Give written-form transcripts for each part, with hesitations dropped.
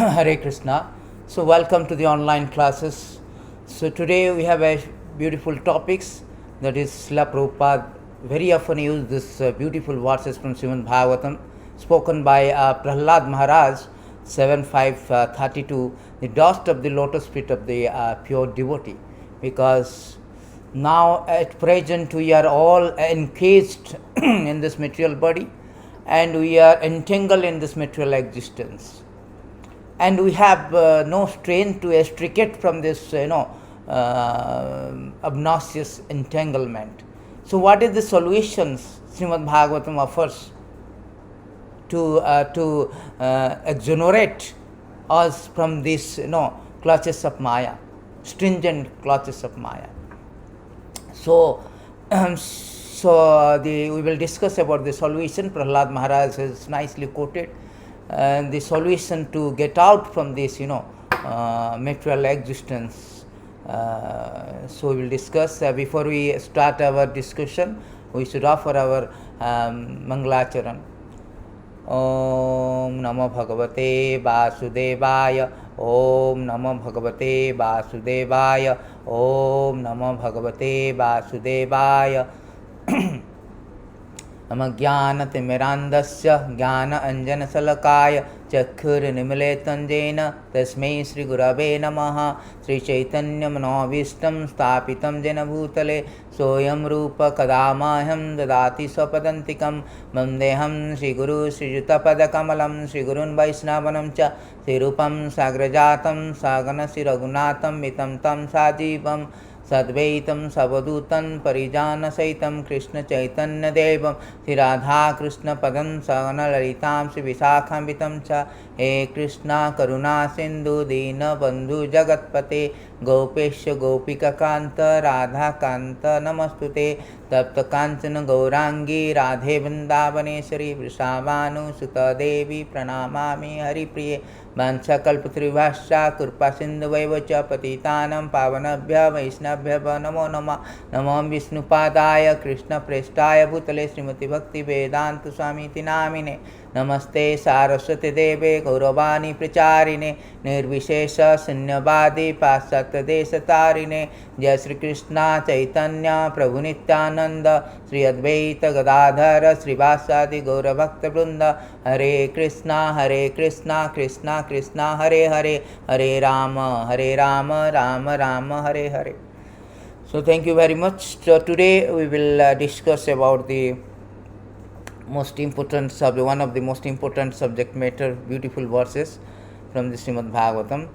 Hare Krishna. So welcome to the online classes. So today we have a beautiful topics, that is Srila Prabhupada very often use this beautiful verses from Srimad Bhagavatam spoken by Prahlad Maharaj 7.5.32, the dust of the lotus feet of the pure devotee, because now at present we are all encased in this material body and we are entangled in this material existence, and we have no strength to extricate from this obnoxious entanglement. So what is the solutions Srimad Bhagavatam offers to exonerate us from these clutches of Maya, stringent clutches of Maya? So we will discuss about the solution. Prahlad Maharaj has nicely quoted the solution to get out from this material existence. So we will discuss. Before we start our discussion, we should offer our Mangalacharan. Om Namo Bhagavate Vasudevaya. Om Namo Bhagavate Vasudevaya. Om Namo Bhagavate Vasudevaya. ज्ञानतिमिरान्धस्य ज्ञान अंजनशलाकाय चक्षुर्निमीलितं येन तस्मै श्रीगुरवे नमः। श्रीचैतन्यमनोभीष्टं स्थापितं येन भूतले सोऽयं रूप कदा मह्यं ददाति स्वपदान्तिकं। वन्देऽहं श्रीगुरु श्रीयुतपदकमलं श्रीगुरून् वैष्णवांश्च श्रीरूपं साग्रजातं सागणश्रीरघुनाथं वितं तं साजीवं सद्वैतं सवधूतं परिजानसहितं कृष्णचैतन्यदेवं श्रीराधाकृष्णपदं सगणललितां श्रीविशाखान्वितं च। हे कृष्णा करुणा सिन्धु दीनबन्धु जगत्पते गोपेश गोपिकान्त राधाकान्त नमस्तुते। तप्तकाञ्चन गौराङ्गी राधे वृन्दावनेश्वरी वृषाभानुसुते देवी प्रणमामि हरिप्रिये। वाञ्छाकल्पतरुभ्यश्च कृपासिन्धुभ्येव च पतितानां पावनेभ्यः वैष्णवेभ्यः नमो नमः। नमो विष्णुपादाय कृष्णप्रेष्ठाय भूतले श्रीमति भक्तिवेदान्त स्वामीति नामिने। नमस्ते सारस्वती देवे गौरवाणी प्रचारिणे निर्विशेष शून्यवादी पाश्चात्यदेशतारिणे। जय श्री कृष्ण चैतन्य प्रभु नित्यानंद श्री अद्वैत गदाधर श्रीवासादि गौरभक्तवृंद। हरे कृष्णा कृष्णा कृष्णा हरे हरे, हरे Ram Ram Ram Hare Hare. So thank you very much. So today we will discuss about the most important subject, one of the most important subject matter, beautiful verses from the Srimad Bhagavatam.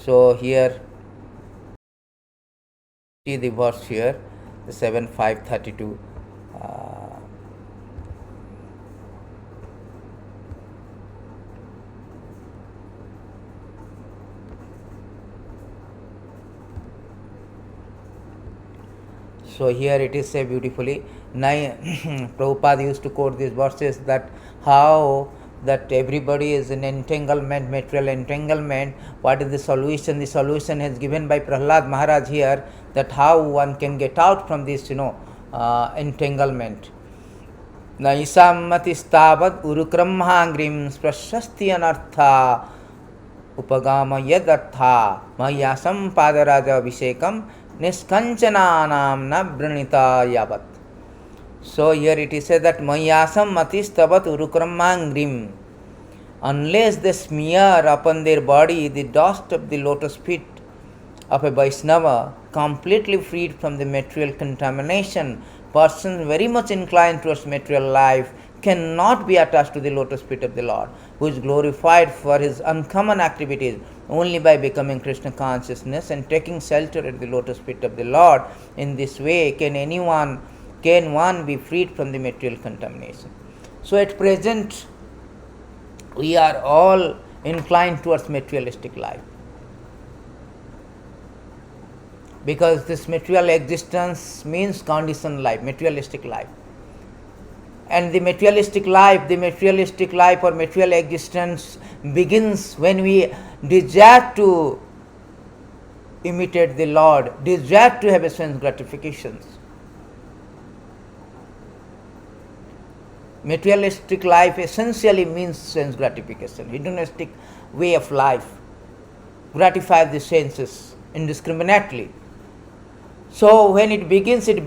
So here, see the verse here, the 7.5.32. So here it is said beautifully. Prabhupada used to quote these verses that how that everybody is in entanglement, material entanglement. What is the solution? The solution is given by Prahlad Maharaj here, that how one can get out from this entanglement. Naisammatistavat urukrammhangrim sprashasti anartha upagama yadartha mayasam padaraja abhishekam niskanchana na vrinita yavat. So here it is said that mayasam matistavat urukrammangrim, unless they smear upon their body the dust of the lotus feet of a Vaishnava, completely freed from the material contamination, person very much inclined towards material life cannot be attached to the lotus feet of the Lord, who is glorified for his uncommon activities. Only by becoming Krishna consciousness and taking shelter at the lotus feet of the Lord, in this way can one be freed from the material contamination. So at present we are all inclined towards materialistic life, because this material existence means conditioned life, materialistic life. And the materialistic life or material existence begins when we desire to imitate the Lord, desire to have a sense gratifications. Materialistic life essentially means sense gratification. Hedonistic way of life, gratify the senses indiscriminately. So when it begins with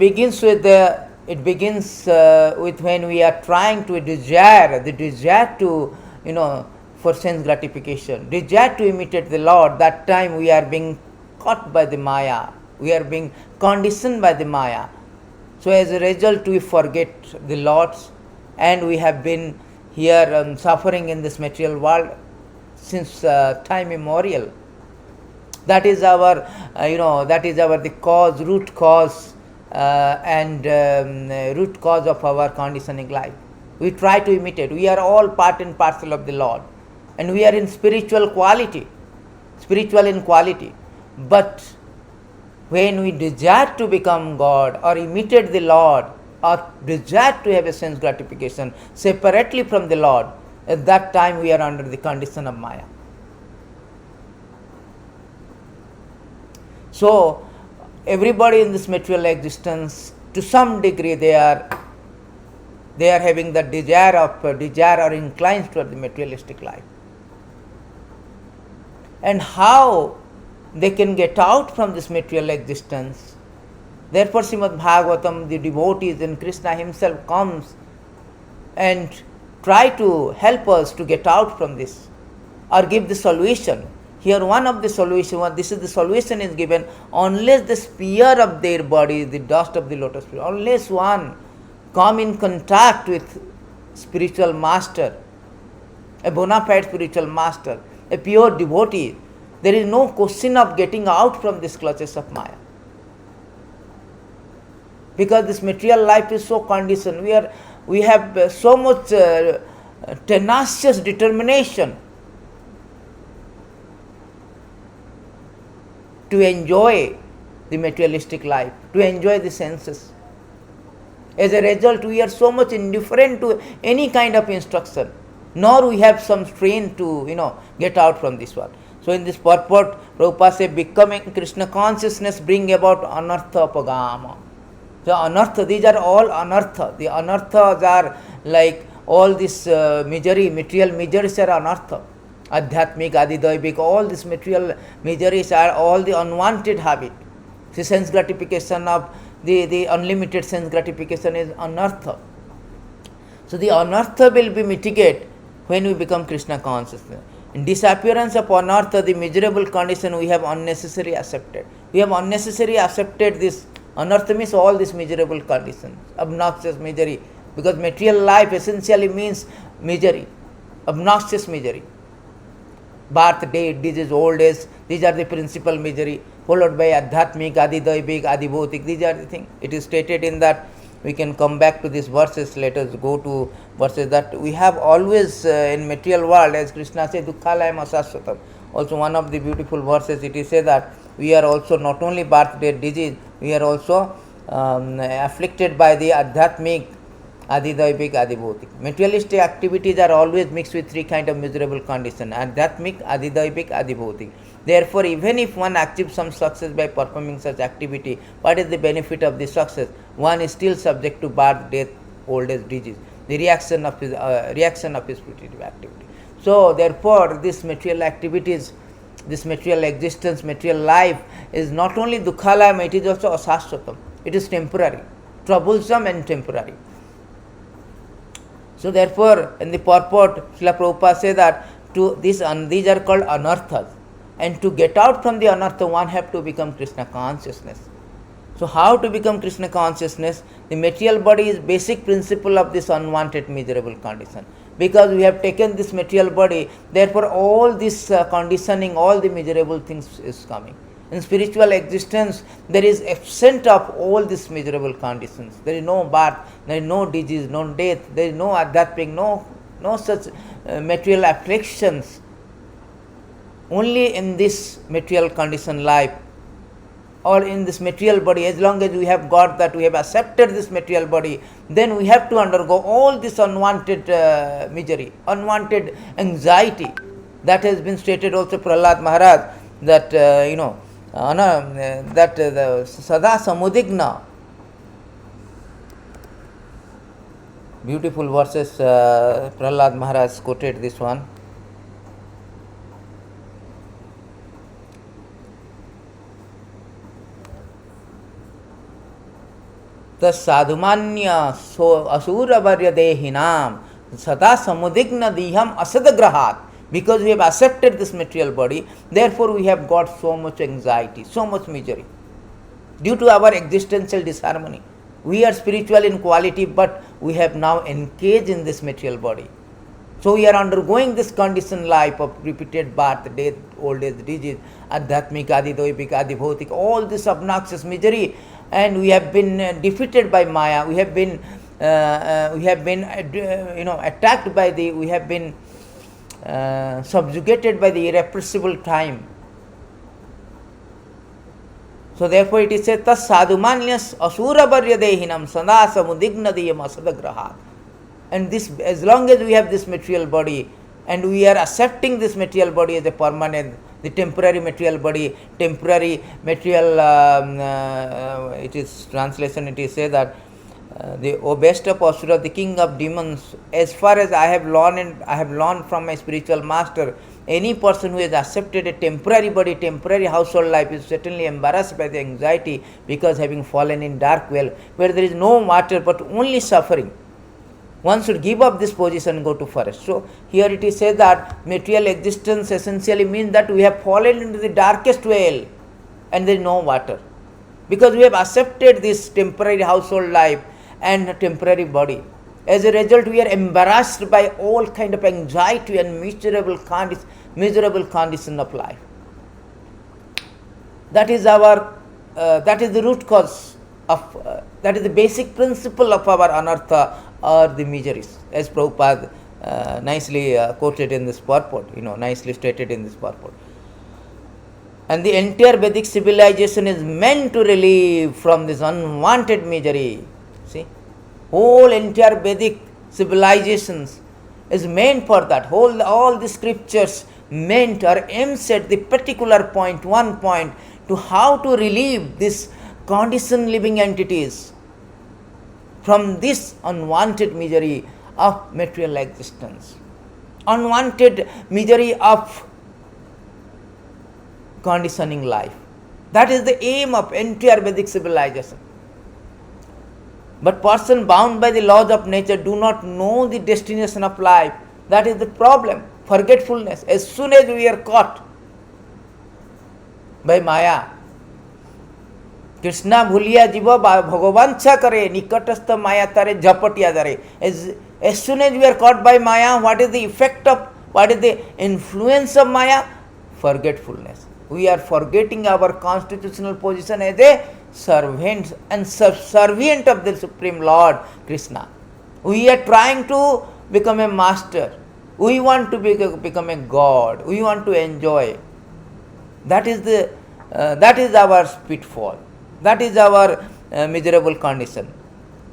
when we are trying to desire, the desire to, for sense gratification, desire to imitate the Lord. That time we are being caught by the Maya, we are being conditioned by the Maya. So as a result, we forget the Lord, and we have been here suffering in this material world since time immemorial. That is our, the cause, root cause, root cause of our conditioning life. We try to imitate. We are all part and parcel of the Lord, and we are in spiritual in quality. But when we desire to become God or imitate the Lord or desire to have a sense gratification separately from the Lord, at that time we are under the condition of Maya. So everybody in this material existence, to some degree, they are having the desire or inclined toward the materialistic life. And how they can get out from this material existence? Therefore, Srimad Bhagavatam, the devotees and Krishna himself comes and try to help us to get out from this, or give the solution. Here one of the solution, this is the solution is given: unless the sphere of their body is the dust of the lotus feet, unless one come in contact with spiritual master, a bona fide spiritual master, a pure devotee, there is no question of getting out from these clutches of Maya. Because this material life is so conditioned, we have so much tenacious determination to enjoy the materialistic life, to enjoy the senses. As a result, we are so much indifferent to any kind of instruction, nor we have some strength to, get out from this world. So in this purport, Prabhupada says, becoming Krishna consciousness bring about anartha upagama. So anartha, these are all anartha. The anarthas are like all this misery, material miseries are anartha. Adhyatmik, Adidaivik, all these material miseries are all the unwanted habit. The sense gratification of the unlimited sense gratification is anartha. So the anartha will be mitigated when we become Krishna consciousness. In disappearance of anartha, the miserable condition we have unnecessarily accepted. We have unnecessarily accepted this. Anartha means all these miserable conditions, obnoxious misery, because material life essentially means misery, obnoxious misery. Birth, death, disease, old age, these are the principal misery, followed by Adhyatmik, Adidaivik, Adibhautik, these are the things. It is stated in that. We can come back to these verses. Let us go to verses that we have always in material world, as Krishna says, Dukkhalayam asasvatam. Also one of the beautiful verses, it is said that we are also not only birth, death, disease, we are also afflicted by the Adhyatmik, Adidaivik, Adibhautik. Materialistic activities are always mixed with three kinds of miserable conditions: Adhyatmik, Adidaivik, Adibhautik. Therefore, even if one achieves some success by performing such activity, what is the benefit of this success? One is still subject to birth, death, old age, disease, the reaction of his spiritual activity. So, therefore, this material activities, this material existence, material life is not only dukkhalayam, it is also asashvatam. It is temporary, troublesome and temporary. So, therefore, in the purport, Srila Prabhupada says that these are called anarthas. And to get out from the anartha, one have to become Krishna consciousness. So how to become Krishna consciousness? The material body is basic principle of this unwanted miserable condition. Because we have taken this material body, therefore all this conditioning, all the miserable things is coming. In spiritual existence, there is absent of all these miserable conditions. There is no birth, there is no disease, no death, there is no adhyatmik, no such material afflictions. Only in this material condition life, or in this material body, as long as we have got that, we have accepted this material body, then we have to undergo all this unwanted misery, unwanted anxiety. That has been stated also Prahlad Maharaj, that the sada samudigna. Beautiful verses, Prahlad Maharaj quoted this one. तत्साधुमान्य असुरवर्य देहिनाम सदा samudigna diham asadagrahat. Because we have accepted this material body, therefore we have got so much anxiety, so much misery. Due to our existential disharmony. We are spiritual in quality, but we have now engaged in this material body. So we are undergoing this conditioned life of repeated birth, death, old age, disease, adhyatmik, adi, doipik, adi, bhautik, all this obnoxious misery, and we have been defeated by Maya. We have been, attacked by the. We have been subjugated by the irrepressible time. So therefore it is said, tas sadhumanyas asura varya dehinam sada samudigna diyam asadagrahat. And this, as long as we have this material body, and we are accepting this material body as a permanent, the temporary material body, temporary material, it is translation, it is said that the O best of Asura, the king of demons, as far as I have learned from my spiritual master, any person who has accepted a temporary body, temporary household life is certainly embarrassed by the anxiety, because having fallen in dark well, where there is no water but only suffering. One should give up this position and go to forest. So here it is said that material existence essentially means that we have fallen into the darkest well and there is no water. Because we have accepted this temporary household life and temporary body. As a result, we are embarrassed by all kind of anxiety and miserable condition of life. That is the root cause of, that is the basic principle of our anartha or the miseries, as Prabhupada nicely quoted in this purport, nicely stated in this purport. And the entire Vedic civilization is meant to relieve from this unwanted misery. See, whole entire Vedic civilizations is meant for that. All the scriptures meant or aims at the particular point, one point, to how to relieve this conditioned living entities from this unwanted misery of material existence, unwanted misery of conditioning life. That is the aim of entire Vedic civilization. But person bound by the laws of nature do not know the destination of life. That is the problem, forgetfulness. As soon as we are caught by Maya, Krishna भूलिया जीव भगवांछा करे निकटस्थ माया तारे झपटिया जारे. As soon as we are caught by Maya, what is the effect of, what is the influence of Maya? Forgetfulness. We are forgetting our constitutional position as a servant and subservient of the Supreme Lord Krishna. We are trying to become a master. We want to become a god. We want to enjoy. That is our pitfall. That is our miserable condition.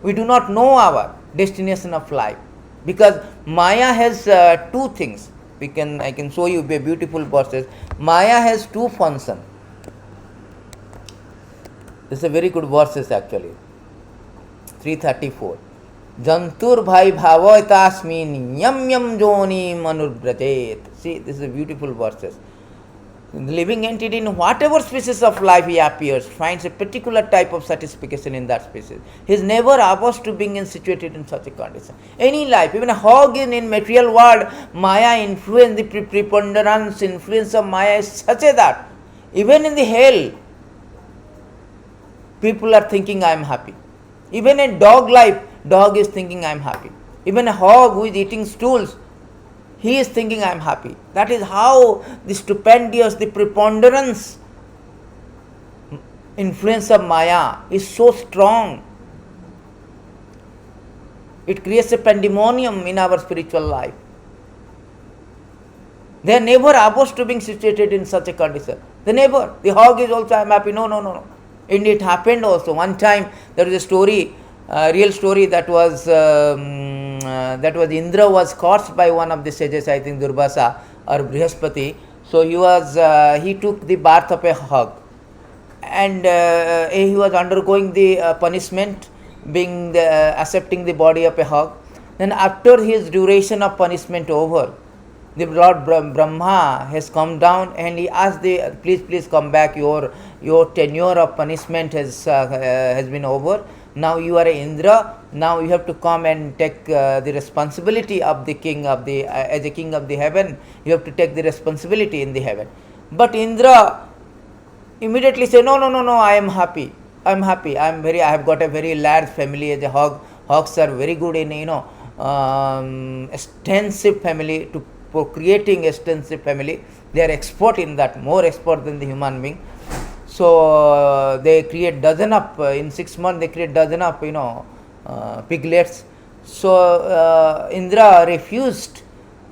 We do not know our destination of life, because Maya has two things. I can show you a beautiful verses. Maya has two functions. This is a very good verses actually. 334. Jantur bhai bhavatasmin yam yam joni manurbrajet. See, this is a beautiful verses. The living entity, in whatever species of life he appears, finds a particular type of satisfaction in that species. He is never averse to being situated in such a condition. Any life, even a hog in material world, Maya influence, the preponderance influence of Maya is such a that even in the hell, people are thinking I am happy. Even a dog life, dog is thinking I am happy. Even a hog who is eating stools, he is thinking I am happy. That is how the stupendous, the preponderance influence of Maya is so strong. It creates a pandemonium in our spiritual life. They are never averse to being situated in such a condition. They never. The hog is also I am happy. No. Indeed, it happened also. One time there was a story, real story that was Indra was cursed by one of the sages, I think Durvasa or Brihaspati. So he took the birth of a hog, and he was undergoing the punishment, being accepting the body of a hog. Then after his duration of punishment over, the Lord Brahma has come down and he asked please come back, your tenure of punishment has been over. Now you are Indra. Now you have to come and take the responsibility of the king of the as a king of the heaven. You have to take the responsibility in the heaven. But Indra immediately say, no, no, no, no. I am happy. I am happy. I have got a very large family as a hog. Hogs are very good in extensive family to procreating extensive family. They are expert in that, more expert than the human being. So they create dozen of in 6 months they create dozen of piglets. So Indra refused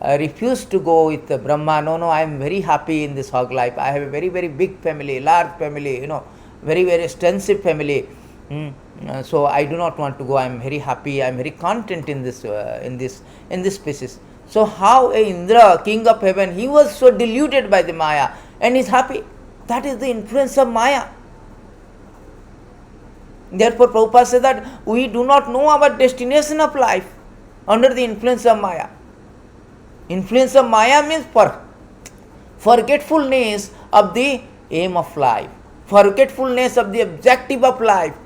to go with Brahma. No, no, I am very happy in this hog life. I have a very, very big family, large family, very, very extensive family. So I do not want to go. I am very happy. I am very content in this species. So how Indra, king of heaven, he was so deluded by the Maya and is happy. That is the influence of Maya. Therefore, Prabhupada says that we do not know our destination of life under the influence of Maya. Influence of Maya means forgetfulness of the aim of life, forgetfulness of the objective of life.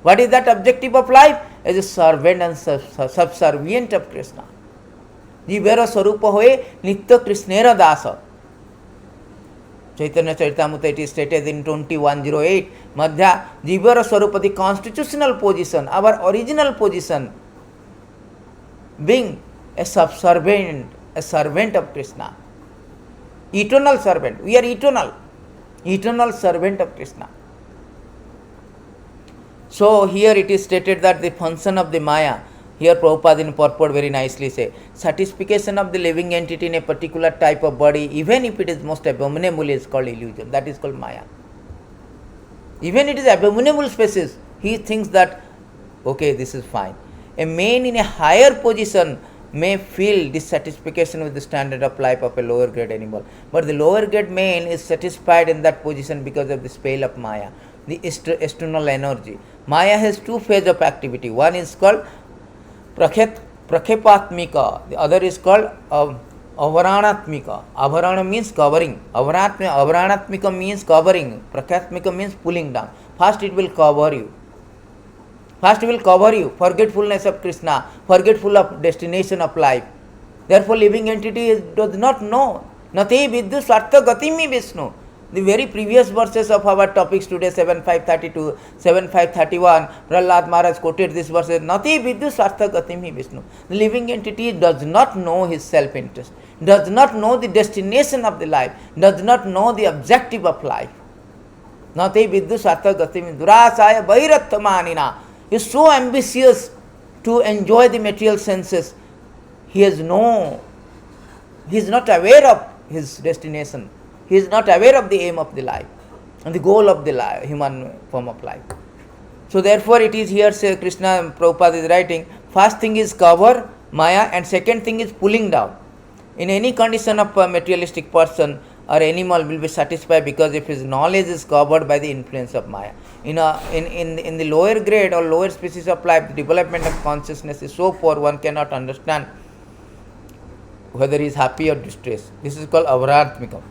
What is that objective of life? As a servant and subservient of Krishna. Jivera Sarupa hoye Nitya Krishnera Dasa. Chaitanya Charitamrita, it is stated in 2108. Madhya, Jivara Swarupa, the constitutional position, our original position, being a servant of Krishna. Eternal servant. We are eternal servant of Krishna. So here it is stated that the function of the Maya, here Prabhupada in purport very nicely say, satisfaction of the living entity in a particular type of body, even if it is most abominable, is called illusion. That is called Maya. Even it is abominable species, he thinks that, okay, this is fine. A man in a higher position may feel dissatisfaction with the standard of life of a lower grade animal. But the lower grade man is satisfied in that position because of the spell of Maya, the external energy. Maya has two phases of activity. One is called Prakhepatmika, the other is called Avaranatmika. Avarana means covering. Avaranatmika means covering. Prakhepatmika means pulling down. First it will cover you. Forgetfulness of Krishna, forgetful of destination of life. Therefore, living entity does not know. Nati viddu swartha gatimi Vishnu. The very previous verses of our topics today, 7532, 7531, Prahlad Maharaj quoted this verse, Nati viddu swartha gatimi Vishnu. The living entity does not know his self-interest, does not know the destination of the life, does not know the objective of life. Nati viddu swartha gatimi durasaya bhairathamanina. He is so ambitious to enjoy the material senses. He is not aware of his destination. He is not aware of the aim of the life and the goal of the life, human form of life. So therefore it is here, say Krishna Prabhupada is writing, first thing is cover, Maya, and second thing is pulling down. In any condition of a materialistic person or animal will be satisfied because if his knowledge is covered by the influence of Maya. In the lower grade or lower species of life, the development of consciousness is so poor one cannot understand whether he is happy or distressed. This is called avaratmika.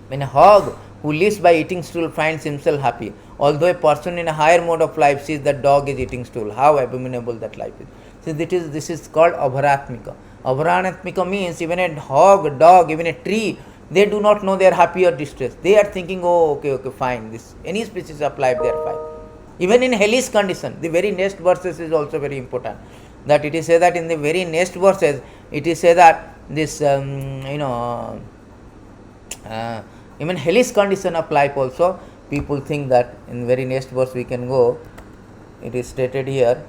When a hog who lives by eating stool finds himself happy, although a person in a higher mode of life sees that dog is eating stool, how abominable that life is. So this is called avaratmika. Avaratmika means even a hog, a dog, even a tree, they do not know they are happy or distressed. They are thinking, oh, okay, fine. This any species of life, they are fine. Even in hellish condition, the very next verses is also very important. That it is said that in the very next verses, it is said that this, even hellish condition of life also, people think that in the very next verse we can go. It is stated here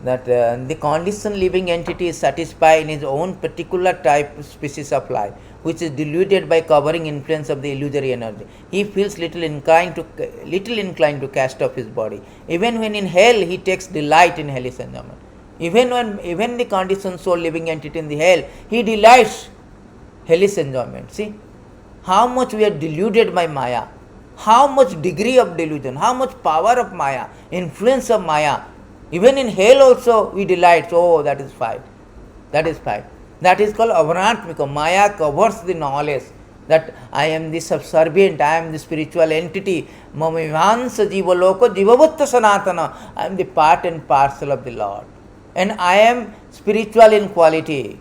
that the conditioned living entity is satisfied in his own particular type species of life, which is deluded by covering influence of the illusory energy. He feels little inclined to cast off his body. Even when in hell, he takes delight in hellish enjoyment. Even the conditioned soul living entity in the hell, he delights hellish enjoyment. See how much we are deluded by Maya, how much degree of delusion, how much power of Maya, influence of Maya. Even in hell also we delight. Oh, that is fine. That is called avaratmika. Maya covers the knowledge. that I am the subservient, I am the spiritual entity, Mamivansa Jiva Loko Jivavutta Sanatana, I am the part and parcel of the Lord. And I am spiritual in quality.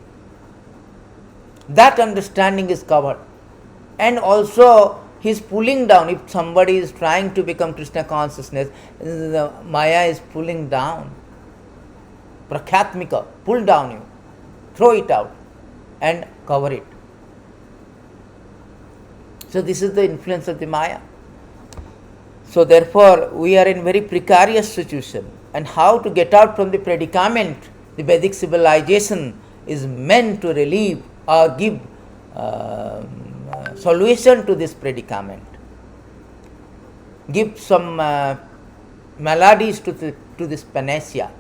That understanding is covered. And also, he is pulling down. If somebody is trying to become Krishna consciousness, the Maya is pulling down. Prakhyatmika, pull down you, throw it out and cover it. So this is the influence of the Maya. So therefore, we are in very precarious situation. And how to get out from the predicament, the Vedic civilization is meant to relieve or give solution to this predicament. Give some melodies to this panacea.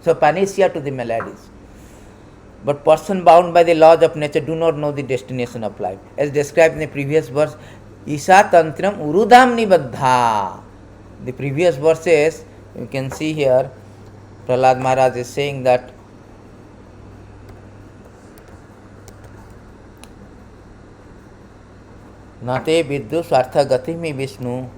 So panacea to the melodies. But person bound by the laws of nature do not know the destination of life. As described in the previous verse, Isha Tantram Urudham Nibaddha. The previous verses, you can see here, Prahlad Maharaj is saying that Nate Viddu Swartha Gatimi Vishnu.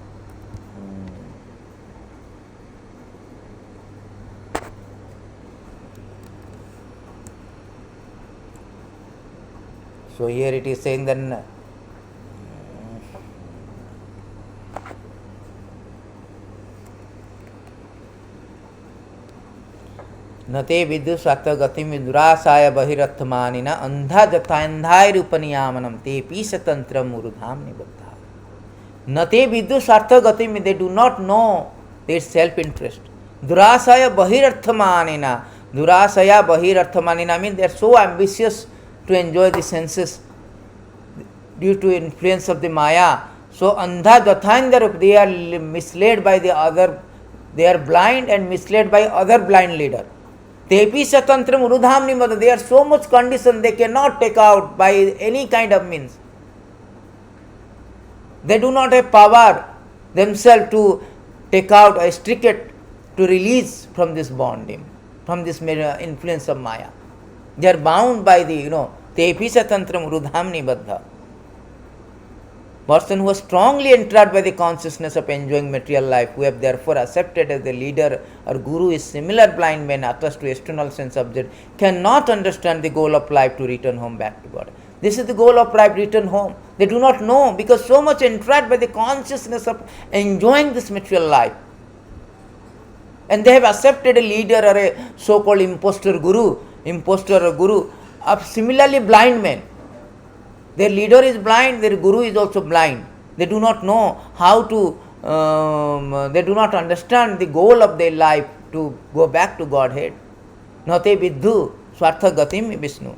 So here it is saying then नते विदु सत्व गतिम दुरासाय बहिरर्थमानिना अंधा जथांधाय रूपनियामनम ते पीसतंत्र मुरुधाम निबद्धा. नते विदु स्वार्थ गतिम, they do not know their self interest. Durasaya bahirarthamanina, durasaya bahirarthamanina means they are so ambitious to enjoy the senses due to influence of the Maya. So andha jathaindra, they are misled by the other, they are blind and misled by other blind leader. Tepi Satantram Urudham Nimada, they are so much conditioned they cannot take out by any kind of means. They do not have power themselves to take out or strict it to release from this bonding, from this influence of Maya. They are bound by the, Tepi Satantram Urudham Nibaddha. Person who was strongly entrapped by the consciousness of enjoying material life, who have therefore accepted as the leader or guru is similar blind men attached to external sense object, cannot understand the goal of life to return home back to God. This is the goal of life, return home. They do not know because so much entrapped by the consciousness of enjoying this material life. And they have accepted a leader or a so-called impostor or guru of similarly blind men. Their leader is blind, their guru is also blind. They do not know how to, they do not understand the goal of their life to go back to Godhead. Nate Vidhu Swartha Gatim Vishnu.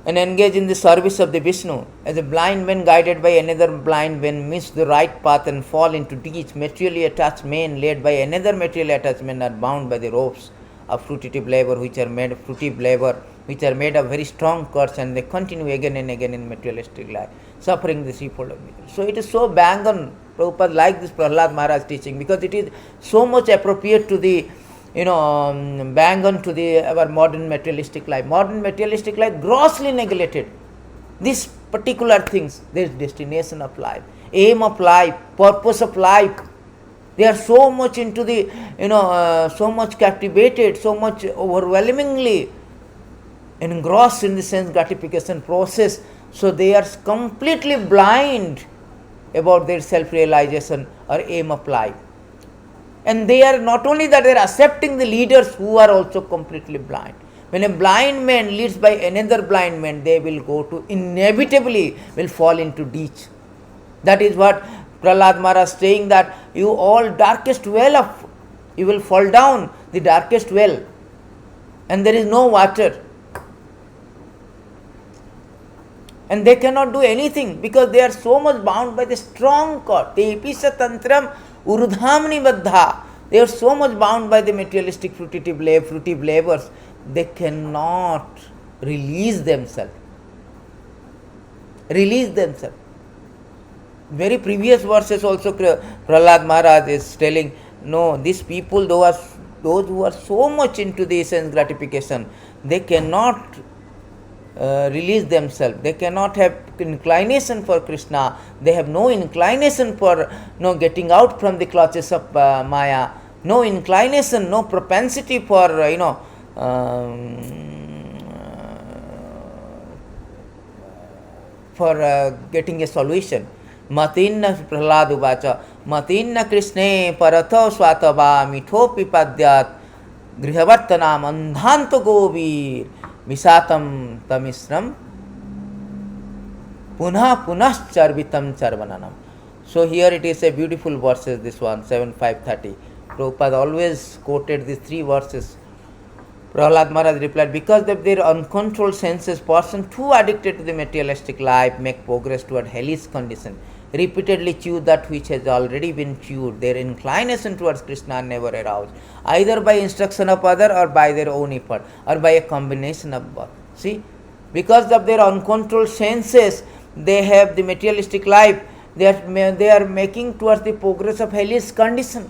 And engage in the service of the Vishnu. As a blind man guided by another blind man miss the right path and fall into ditch, materially attached men led by another material attachment are bound by the ropes of fruitive labor which are made of very strong cords, and they continue again and again in materialistic life, suffering the sheepfold of misery. So it is so bang on, Prabhupada like this Prahlad Maharaj teaching because it is so much appropriate to the, bang on to our modern materialistic life. Modern materialistic life grossly neglected these particular things. There is destination of life, aim of life, purpose of life. They are so much into the, so much captivated, so much overwhelmingly engrossed in the sense gratification process. So they are completely blind about their self-realization or aim of life. And they are not only that, they are accepting the leaders who are also completely blind. When a blind man leads by another blind man, they will go to, inevitably will fall into ditch. That is what Prahlad Maharaj saying, that you all darkest well you will fall down the darkest well and there is no water. And they cannot do anything because they are so much bound by the strong cord. Tepisa tantram urudham nibaddha. They are so much bound by the materialistic fruitive labors. They cannot release themselves. Very previous verses also Prahlad Maharaj is telling, no, these people, those who are so much into the sense gratification, they cannot release themselves. They cannot have inclination for Krishna. They have no inclination for getting out from the clutches of Maya. No inclination, no propensity for getting a solution. Matinna Prahlad Uvacha Matinna Krishne Paratho Swatava Mitho Pipadyat Grihavartanam Andhanto Govir Misatam Tamisram Punha Punashcharvitam Charvananam. So here it is a beautiful verses, this one, 7.5.30. Prabhupada always quoted these three verses. Prahlad Maharaj replied, because of their uncontrolled senses, person too addicted to the materialistic life make progress toward hellish condition. Repeatedly chew that which has already been chewed. Their inclination towards Krishna never aroused, either by instruction of other or by their own effort, or by a combination of both. See, because of their uncontrolled senses, they have the materialistic life. They are making towards the progress of hellish condition,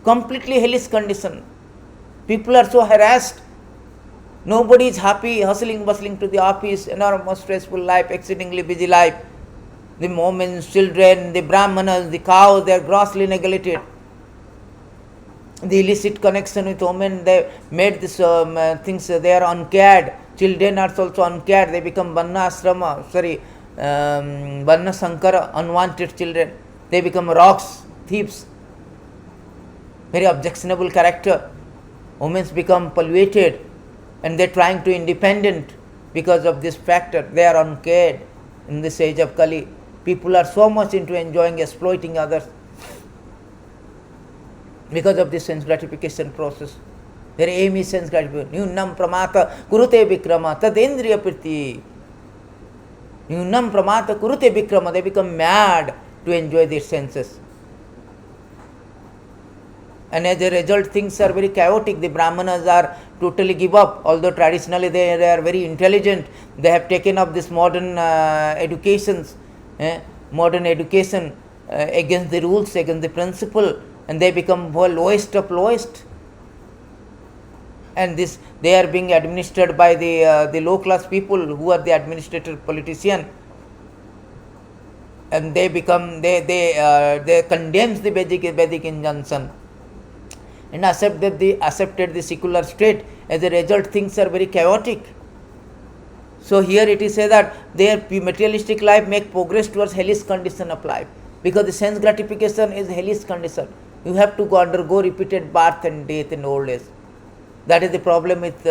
completely hellish condition. People are so harassed. Nobody is happy, hustling, bustling to the office, enormous stressful life, exceedingly busy life. The moments, children, the brahmanas, the cows, they are grossly neglected. The illicit connection with women, they made this things, they are uncared. Children are also uncared. They become Varna Sankara, unwanted children. They become rocks, thieves. Very objectionable character. Women become polluted and they are trying to independent because of this factor. They are uncared in this age of Kali. People are so much into enjoying, exploiting others because of this sense gratification process. Their aim is sense gratification. Nyunam pramata kurute vikrama tadendriya priti. Nyunam pramata kurute vikrama. They become mad to enjoy their senses. And as a result, things are very chaotic. The Brahmanas are totally give up. Although traditionally they are very intelligent, they have taken up this modern education against the rules, against the principle, and they become lowest of lowest. And this, they are being administered by the low class people who are the administrator politician, and they become they condemns the Vedic injunction and accepted the secular state. As a result, things are very chaotic. So here it is said that their materialistic life make progress towards hellish condition of life, because the sense gratification is hellish condition. You have to undergo repeated birth and death in old age. That is the problem with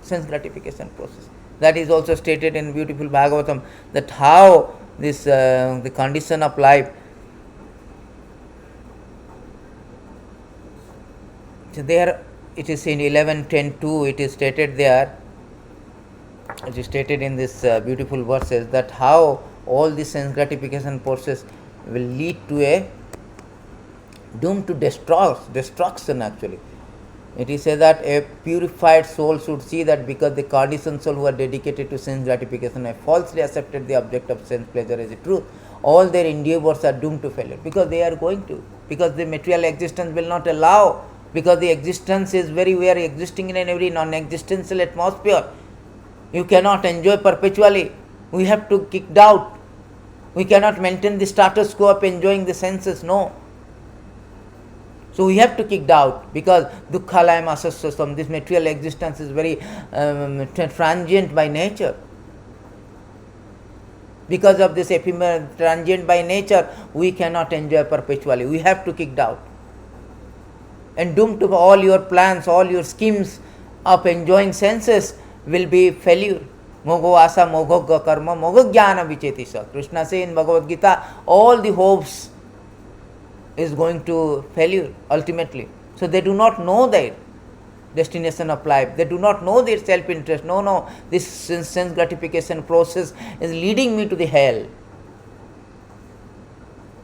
sense gratification process. That is also stated in beautiful Bhagavatam, that how this the condition of life. So there it is in 11.10.2, it is stated there, it is stated in this beautiful verses, that how all the sense gratification process will lead to a doom to destruction actually. It is said that a purified soul should see that because the conditioned soul who are dedicated to sense gratification have falsely accepted the object of sense pleasure as a truth, all their endeavors are doomed to failure, because they are going to, because the material existence will not allow, because the existence is we are existing in a very non-existential atmosphere. You cannot enjoy perpetually. We have to kicked out. We cannot maintain the status quo of enjoying the senses, no. So we have to kicked out, because dukkhalayam asasasam, this material existence is very transient by nature. Because of this ephemeral transient by nature, we cannot enjoy perpetually. We have to kicked out. And doomed to all your plans, all your schemes of enjoying senses will be failure. Mogo asa, mogo karma, mogo jnana vichetisa. Krishna says in Bhagavad Gita, all the hopes is going to failure ultimately. So they do not know their destination of life. They do not know their self-interest. No, this sense gratification process is leading me to the hell,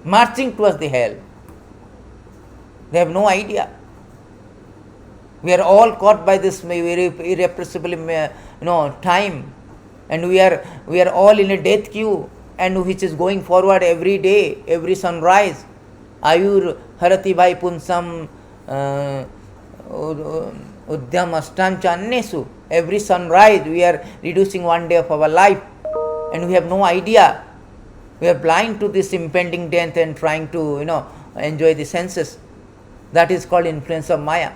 marching towards the hell. They have no idea. We are all caught by this irrepressible time, and we are all in a death queue, and which is going forward every day, every sunrise. Ayur harati vai punsam udyam ashtam channesu. every sunrise we are reducing one day of our life, and we have no idea. We are blind to this impending death and trying to, enjoy the senses. That is called influence of Maya.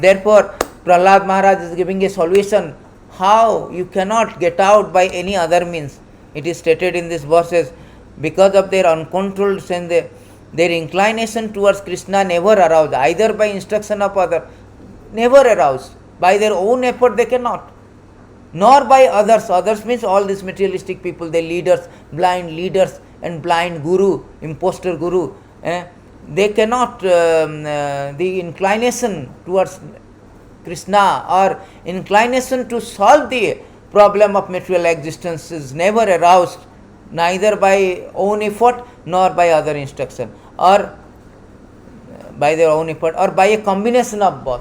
Therefore, Prahlad Maharaj is giving a solution how you cannot get out by any other means. It is stated in these verses, because of their uncontrolled sense, their inclination towards Krishna never aroused, either by instruction of other, never aroused. By their own effort they cannot, nor by others. Others means all these materialistic people, the leaders and blind guru, impostor guru. They cannot, the inclination towards Krishna or inclination to solve the problem of material existence is never aroused, neither by own effort nor by other instruction, or by their own effort, or by a combination of both.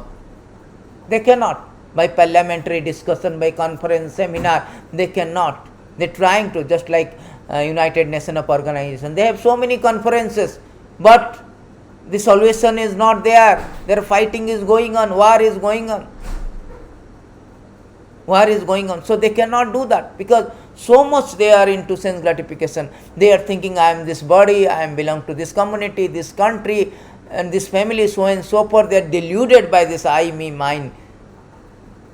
They cannot. By parliamentary discussion, by conference, seminar, they cannot. They are trying to, just like United Nations of Organization. They have so many conferences, but the solution is not there. Their fighting is going on, war is going on. War is going on. So they cannot do that, because so much they are into sense gratification. They are thinking, I am this body, I am belong to this community, this country, and this family, so and so forth. They are deluded by this I, me, mine,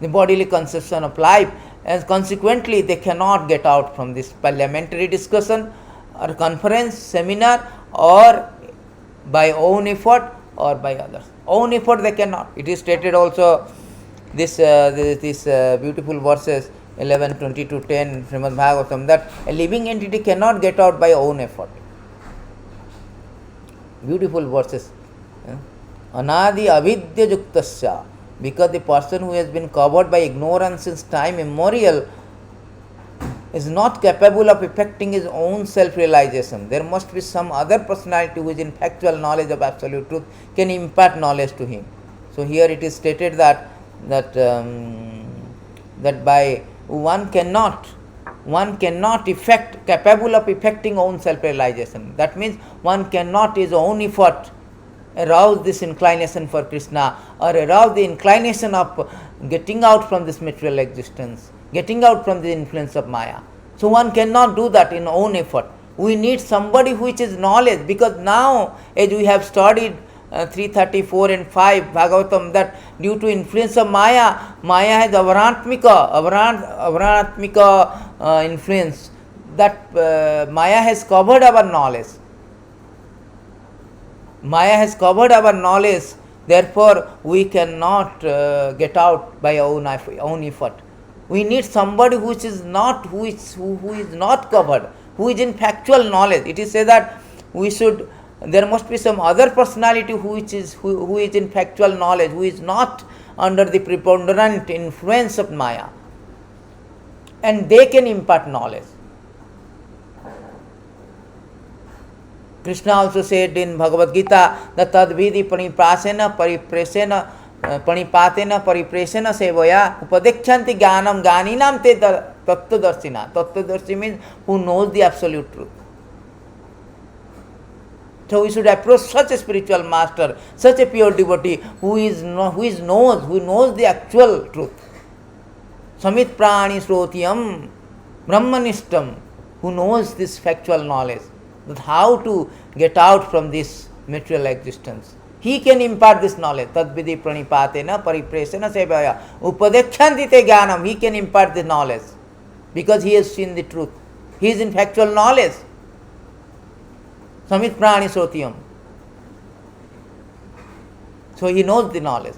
the bodily conception of life, and consequently they cannot get out from this parliamentary discussion or conference, seminar, or by own effort or by others. Own effort they cannot. It is stated also, this beautiful verses 11, 20 to 10 Srimad Bhagavatam, that a living entity cannot get out by own effort. Beautiful verses. Anadi avidya yuktasya, because the person who has been covered by ignorance since time immemorial is not capable of effecting his own self-realization. There must be some other personality who is in factual knowledge of absolute truth, can impart knowledge to him. So here it is stated that by one cannot effect, capable of effecting own self-realization. That means one cannot his own effort arouse this inclination for Krishna, or arouse the inclination of getting out from this material existence, getting out from the influence of Maya. So one cannot do that in own effort. We need somebody which is knowledge, because now, as we have studied 334 and 5 Bhagavatam, that due to influence of Maya, Maya has avaranatmika influence, that Maya has covered our knowledge. Maya has covered our knowledge, therefore we cannot get out by our own effort. We need somebody who is not covered, who is in factual knowledge. It is said that there must be some other personality who is in factual knowledge, who is not under the preponderant influence of Maya, and they can impart knowledge. Krishna also said in Bhagavad Gita that tadvidi paniprasena paripresena panipatena paripresena sevaya upadekchanti jnanam jnaninam te tattvadarshina. Tattvadarshi means who knows the absolute truth. So we should approach such a spiritual master, such a pure devotee who knows the actual truth. Samit prani srotiyam brahmanishtam, who knows this factual knowledge, that how to get out from this material existence. He can impart this knowledge. Tadvidi pranipatena paripresena sevaya upadekchanti te jnanam. He can impart the knowledge, because he has seen the truth. He is in factual knowledge. Samit prani srotiyam. So he knows the knowledge.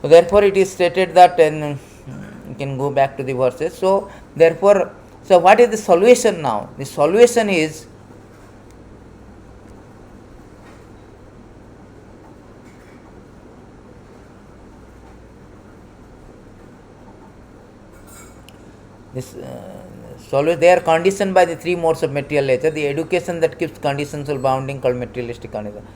So therefore it is stated that, and you can go back to the verses. So therefore, so what is the solution now? The solution is this. They are conditioned by the three modes of material nature. The education that keeps conditions or bounding called materialistic condition.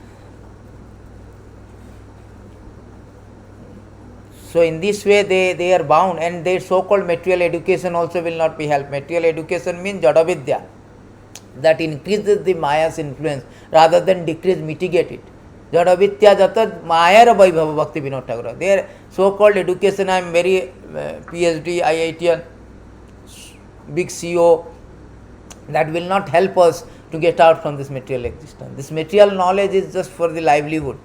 So in this way they are bound, and their so-called material education also will not be help. Material education means jadavidya, that increases the Maya's influence rather than decrease, mitigate it. Jadavidya jata Mayara Vaibhava Bhakti Vinod Thakur. Their so-called education, I am very PhD, IITian, big CEO, that will not help us to get out from this material existence. This material knowledge is just for the livelihood.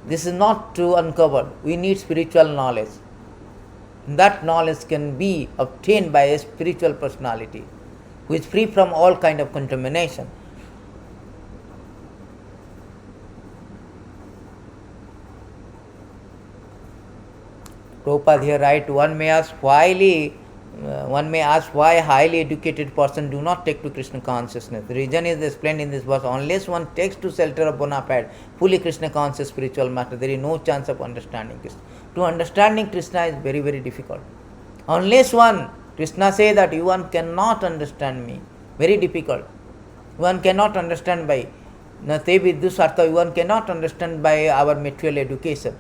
This is not to uncover. We need spiritual knowledge. That knowledge can be obtained by a spiritual personality who is free from all kind of contamination. Prabhupada here write, one may ask why highly educated person do not take to Krishna consciousness. The reason is explained in this verse. Unless one takes to shelter of bona fide, fully Krishna conscious spiritual master, there is no chance of understanding Krishna. To understanding Krishna is very, very difficult. Unless one, Krishna say that you one cannot understand me. Very difficult. One cannot understand by Nate Viddu Sartha, one cannot understand by our material education.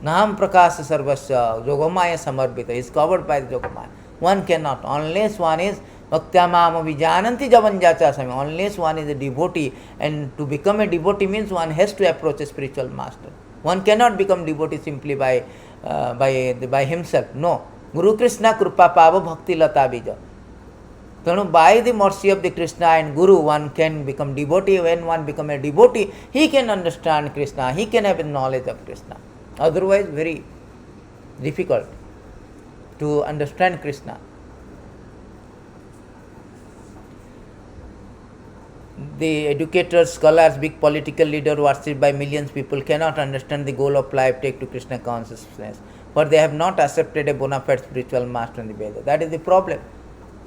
Naham Prakasa Sarvasya, Yogamaya Samarbhita is covered by the Yogamaya. One cannot, unless one is Bhaktyamama Vijananti Javanjacha Sami, unless one is a devotee, and to become a devotee means one has to approach a spiritual master. One cannot become devotee simply by himself. No. Guru Krishna Krupa Pava Bhakti Lata Bija. So by the mercy of the Krishna and Guru, one can become devotee. When one become a devotee, he can understand Krishna, he can have a knowledge of Krishna. Otherwise, very difficult to understand Krishna. The educators, scholars, big political leader worshipped by millions of people cannot understand the goal of life, take to Krishna consciousness. For they have not accepted a bona fide spiritual master in the Veda. That is the problem.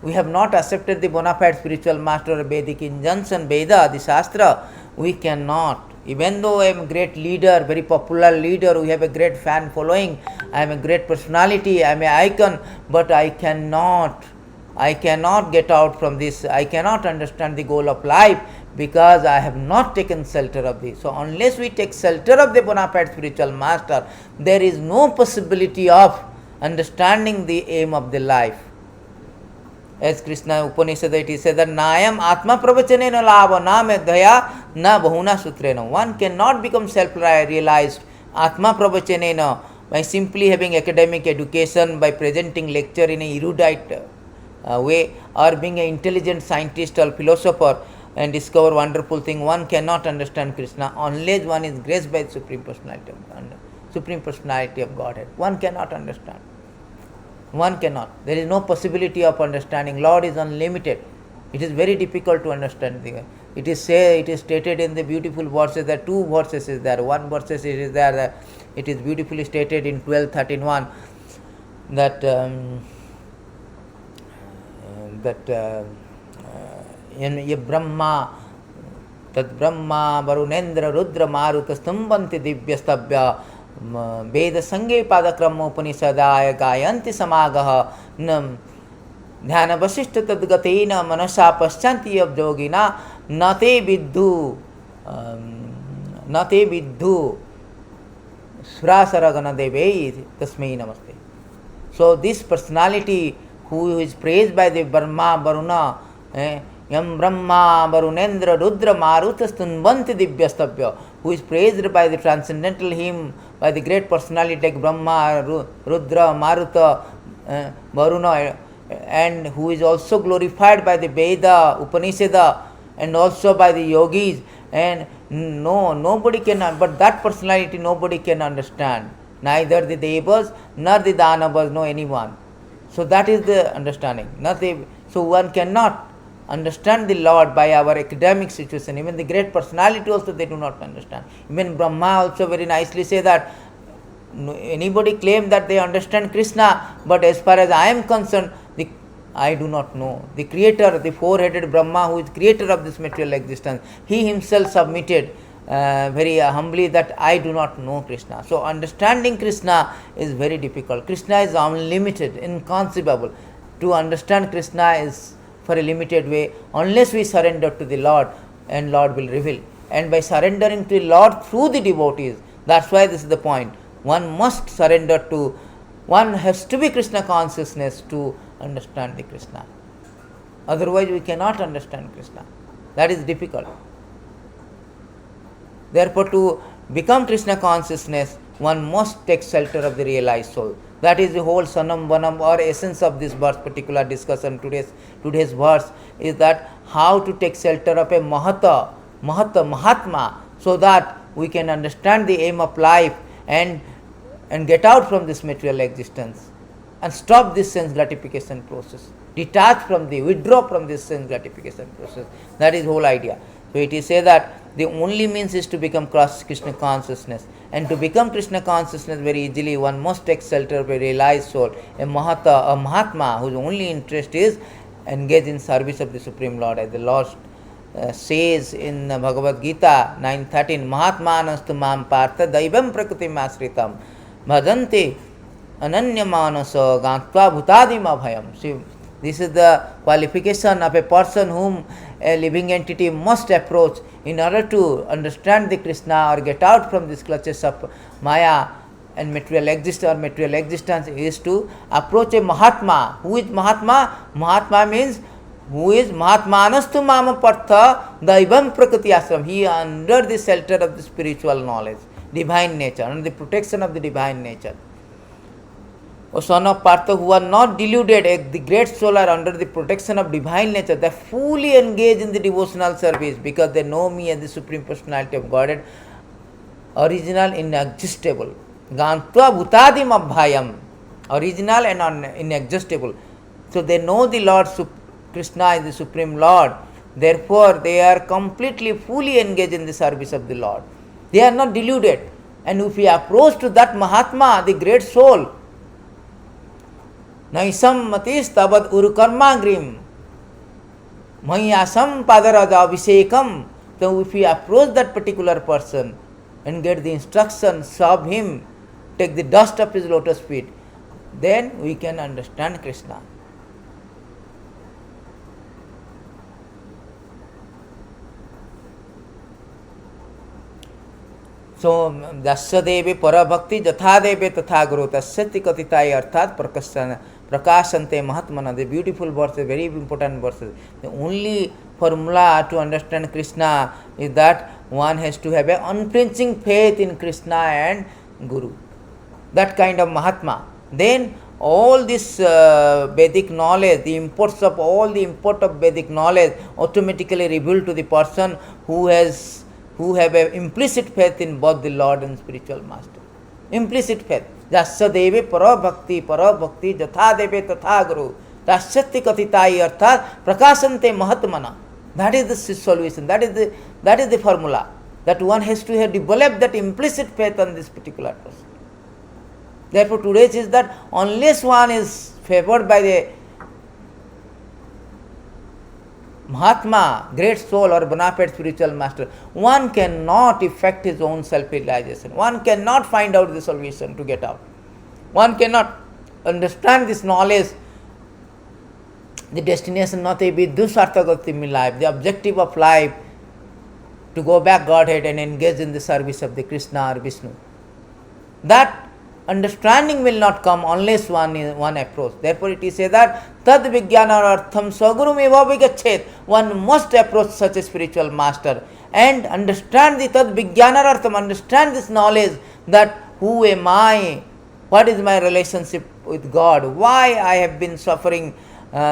We have not accepted the bona fide spiritual master or Vedic injunction, Veda, the Shastra. We cannot. Even though I am a great leader, very popular leader, we have a great fan following, I am a great personality, I am an icon, but I cannot get out from this. I cannot understand the goal of life because I have not taken shelter of this. So unless we take shelter of the bona fide spiritual master, there is no possibility of understanding the aim of the life. As Krishna Upanishad it is said that Nayam Atma Pravachanena Lava Na Medhaya Na Bahuna Sutrena. One cannot become self-realized Atma Pravachanena by simply having academic education, by presenting lecture in a erudite way, or being an intelligent scientist or philosopher and discover wonderful thing. One cannot understand Krishna unless one is graced by the Supreme Personality of Godhead. One cannot understand. One cannot. There is no possibility of understanding. Lord is unlimited. It is very difficult to understand. It is stated in the beautiful verses. There are two verses is there. One verse is there. That it is beautifully stated in 12:13:1 that ye Brahma tad Brahma Varunendra Rudra Maruta Stambanti Divyastabhya वेद संगे पादक्रम उपनिषदाय गायन्ति समागः न ध्यान वशिष्ठ तद्गतेन मनसा पश्यन्ति योगिना न ते विद्धु सुरासरगण देवे तस्मै नमस्ते. So this personality who is praised by the Brahma Varuna, Yam Brahma Varunendra Rudra Maruta Stunvanti Divyastabhya, who is praised by the transcendental hymn, by the great personality like Brahma, Rudra, Maruta, Varuna, and who is also glorified by the Veda, Upanishada, and also by the yogis. And nobody can, but that personality nobody can understand. Neither the Devas nor the Danavas know anyone. So that is the understanding. So one cannot understand the Lord by our academic situation. Even the great personality also they do not understand. Even Brahma also very nicely say that anybody claim that they understand Krishna, but as far as I am concerned, I do not know. The creator, the four-headed Brahma who is creator of this material existence, he himself submitted very humbly that I do not know Krishna. So understanding Krishna is very difficult. Krishna is unlimited, inconceivable. To understand Krishna is for a limited way, unless we surrender to the Lord, and Lord will reveal. And by surrendering to the Lord through the devotees, that's why this is the point. One must surrender to, one has to be Krishna consciousness to understand the Krishna. Otherwise we cannot understand Krishna. That is difficult. Therefore to become Krishna consciousness, one must take shelter of the realized soul. That is the whole Sanam Vanam or essence of this verse, particular discussion. Today's verse is that how to take shelter of a Mahatma, so that we can understand the aim of life and get out from this material existence and stop this sense gratification process. Detach from withdraw from this sense gratification process. That is the whole idea. So it is said that the only means is to become Krishna consciousness. And to become Krishna consciousness very easily, one must take shelter of a realized soul, a Mahatma whose only interest is engage in service of the Supreme Lord. As the Lord says in Bhagavad Gita 9:13, Mahatmanastu mam partha daivam prakritim asritam bhajante ananya manasa gantva bhutadim abhayam. See, this is the qualification of a person whom a living entity must approach in order to understand the Krishna or get out from these clutches of Maya and material existence is to approach a Mahatma. Who is Mahatma? Mahatma means who is Mahatmanastu mama partha daivam prakriti ashram. He is under the shelter of the spiritual knowledge, divine nature, under the protection of the divine nature. O son of Partha, who are not deluded, the great soul are under the protection of divine nature. They fully engage in the devotional service because they know me as the Supreme Personality of Godhead, original, inexhaustible. Gantva bhutadim abhayam, original and inexhaustible. So they know the Lord Krishna is the Supreme Lord. Therefore, they are completely, fully engaged in the service of the Lord. They are not deluded. And if we approach to that Mahatma, the great soul, Naisam matis tabad urukarmagrim Mayasam padaraja abhisekam. So if we approach that particular person and get the instruction, serve him, take the dust of his lotus feet, then we can understand Krishna. So, Dasya Devi Parabhakti Jatha Devi Tatha Guru Tasyati Katitai Arthat Prakashante Mahatmana. The beautiful verses, very important verses. The only formula to understand Krishna is that one has to have an unflinching faith in Krishna and Guru. That kind of Mahatma. Then all this Vedic knowledge, the import of Vedic knowledge automatically revealed to the person who have an implicit faith in both the Lord and spiritual master. Implicit faith. Jasya Devi Parabhakti Jatha Devi Tatha Guru Tasyati Katitai Arthat Prakashante Mahatmana. That is the solution. That is the formula. That one has to have developed that implicit faith on this particular person. Therefore, today's is that unless one is favored by the Mahatma, great soul or bona fide spiritual master, one cannot effect his own self-realization. One cannot find out the solution to get out. One cannot understand this knowledge, the destination not a vidusarthagatim life, the objective of life, to go back Godhead and engage in the service of the Krishna or Vishnu. That understanding will not come unless one approach. Therefore, it is said that tad vijnanartham swagurum eva vigachet. One must approach such a spiritual master and understand the tad vijnanartham, understand this knowledge that who am I, what is my relationship with God, why I have been suffering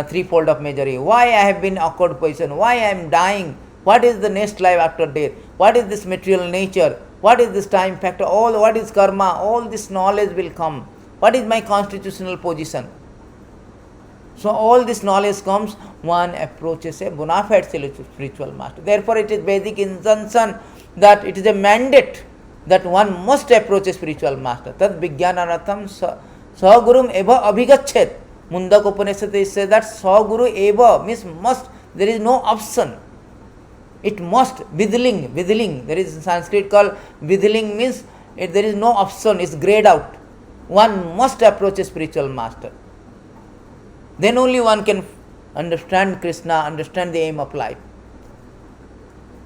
threefold of misery, why I have been awkward position, why I am dying, what is the next life after death, what is this material nature, what is this time factor, what is karma, all this knowledge will come. What is my constitutional position? So all this knowledge comes, one approaches a bona fide spiritual master. Therefore, it is Vedic injunction that it is a mandate that one must approach a spiritual master. Tad vijnanaratham sagurum eva abhigachet. Mundak Upanishad says that saguru eva means must, there is no option. It must, vidling. There is Sanskrit called vidling, means there is no option, it's grayed out. One must approach a spiritual master. Then only one can understand Krishna, understand the aim of life.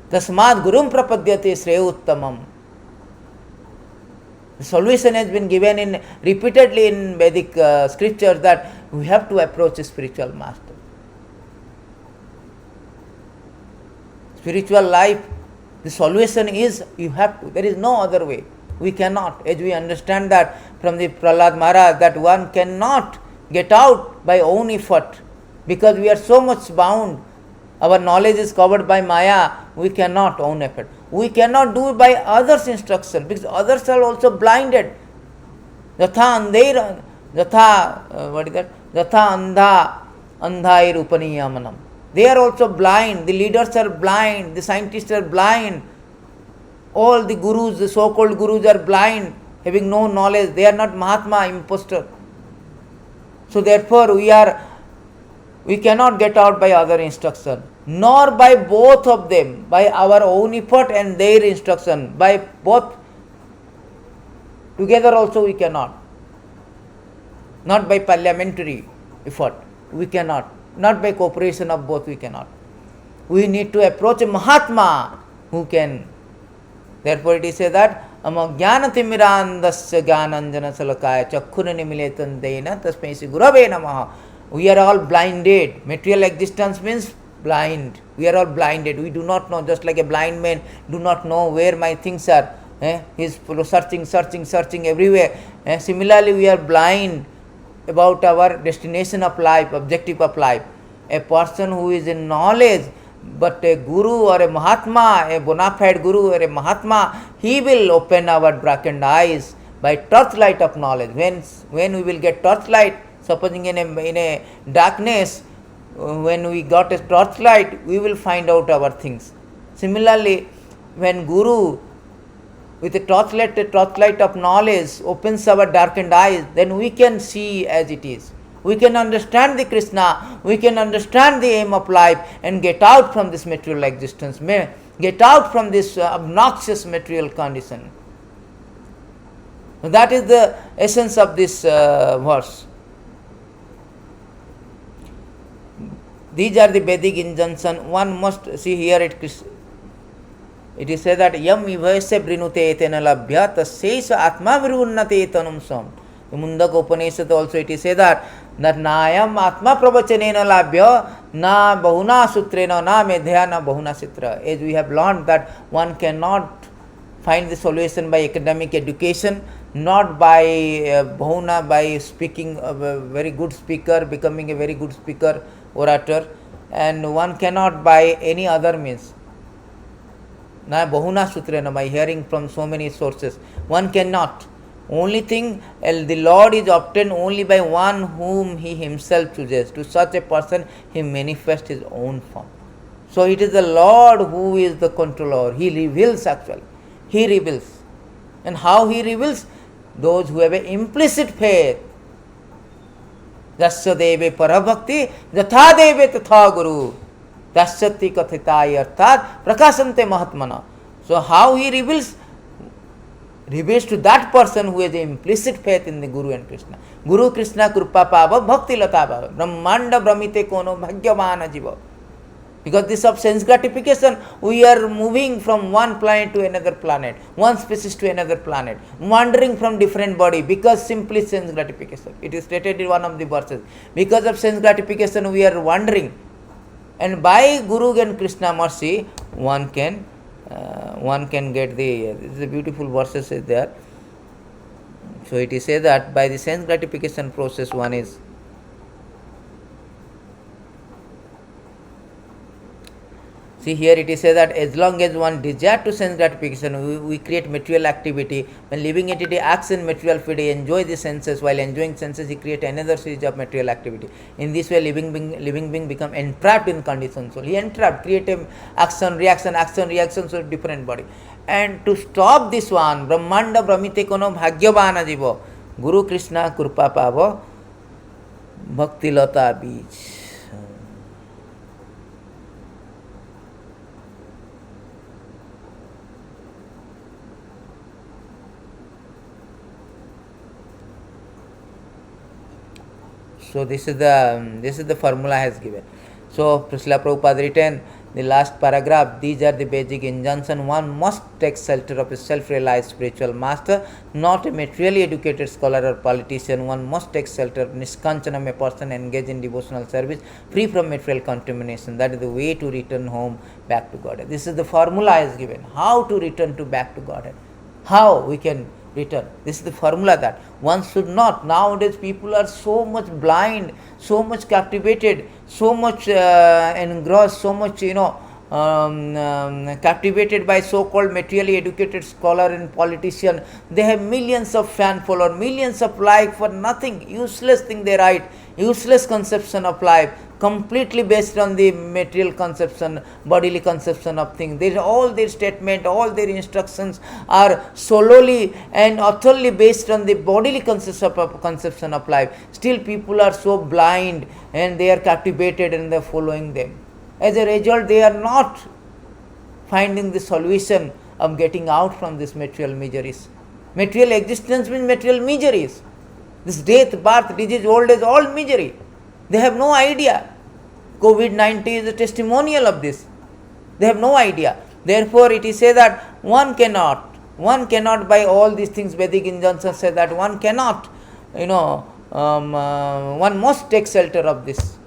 Tasmad gurum prapadyate sreya uttamam. The solution has been given repeatedly in Vedic scriptures that we have to approach a spiritual master. Spiritual life, the solution is you have to. There is no other way. We cannot. As we understand that from the Prahlad Maharaj, that one cannot get out by own effort, because we are so much bound. Our knowledge is covered by Maya. We cannot own effort. We cannot do it by others' instruction, because others are also blinded. Yatha andhair, what is that? Yatha andhair upaniyamanam. They are also blind. The leaders are blind. The scientists are blind. All the gurus, the so-called gurus, are blind, having no knowledge. They are not Mahatma, impostor. So therefore we cannot get out by other instruction, nor by both of them, by our own effort and their instruction. By both together also we cannot. Not by parliamentary effort, we cannot. Not by cooperation of both, we cannot. We need to approach a Mahatma who can. Therefore it is said that Jnanatimmirandasya Jnananjana Salakaya Chakkhunani Miletandena Tasmai Sri Gurave Namaha. We are all blinded. Material existence means blind. We are all blinded. We do not know, just like a blind man do not know where my things are. He is searching everywhere. Similarly, we are blind about our destination of life, objective of life. A person who is in knowledge, but a guru or a Mahatma, a bona fide guru or a Mahatma, he will open our darkened eyes by torchlight of knowledge. When we will get torchlight, supposing in a darkness, when we got a torchlight, we will find out our things. Similarly, when Guru with a torchlight of knowledge opens our darkened eyes, then we can see as it is. We can understand the Krishna, we can understand the aim of life and get out from this material existence, get out from this obnoxious material condition. That is the essence of this verse. These are the Vedic injunctions. One must see here it is said that yam ivasya brinute tena labhya tasesha atma virunnate tanum sam. In Mundaka Upanishad also it is said that nayam atma pravachanena labhya na bahuna sutrena na medhya na bahuna sitra. As we have learned that one cannot find the solution by academic education, not by bahuna, by speaking a very good speaker, becoming a very good speaker, orator, and one cannot by any other means. Na bahuna sutrena, by hearing from so many sources, one cannot. Only thing, the Lord is obtained only by one whom He Himself chooses. To such a person, He manifests His own form. So it is the Lord who is the controller. He reveals actually. He reveals. And how He reveals? Those who have an implicit faith. Dasya deve parabhakti, jatha deve tatha guru. Dasyati kathitai arthat prakasante mahatmana. So how He reveals to that person who has implicit faith in the Guru and Krishna. Guru Krishna Krupa Pava Bhakti Lata Pava Brahmanda Brahmite Kono Bhagyavana Jiva. Because this of sense gratification, we are moving from one planet to another planet, one species to another planet, wandering from different body because simply sense gratification. It is stated in one of the verses. Because of sense gratification, we are wandering. And by Guru and Krishna mercy, one can get the, this is a beautiful verses is there. So it is said that by the sense gratification process one is, see here it is said that as long as one desire to sense gratification, we create material activity. When living entity acts in material field, he enjoys the senses. While enjoying senses, he creates another series of material activity. In this way, living being become entrapped in conditions. So he entrapped, creative action, reaction, so different body. And to stop this one, Brahmanda Brahmite Kono Bhagyavana Jiva, Guru Krishna Krupa Pava Bhakti Lata Beach. So this is the formula has given. So Srila Prabhupada written the last paragraph. These are the basic injunctions. One must take shelter of a self-realized spiritual master, not a materially educated scholar or politician. One must take shelter of Niskanchana, a person engaged in devotional service, free from material contamination. That is the way to return home back to Godhead. This is the formula is given. How to return back to Godhead. How we can return? This is the formula that one should not. Nowadays, people are so much blind, so much captivated, so much engrossed, so much captivated by so-called materially educated scholar and politician. They have millions of fan follower, millions of like for nothing, useless thing they write, useless conception of life, completely based on the material conception, bodily conception of things. All their statement, all their instructions are solely and utterly based on the bodily conception of life. Still, people are so blind and they are captivated and they are following them. As a result, they are not finding the solution of getting out from this material miseries. Material existence means material miseries. This death, birth, disease, old age, all misery. They have no idea. COVID-19 is a testimonial of this. They have no idea. Therefore, it is said that one cannot by all these things, Vedic injunctions say that one cannot, one must take shelter of this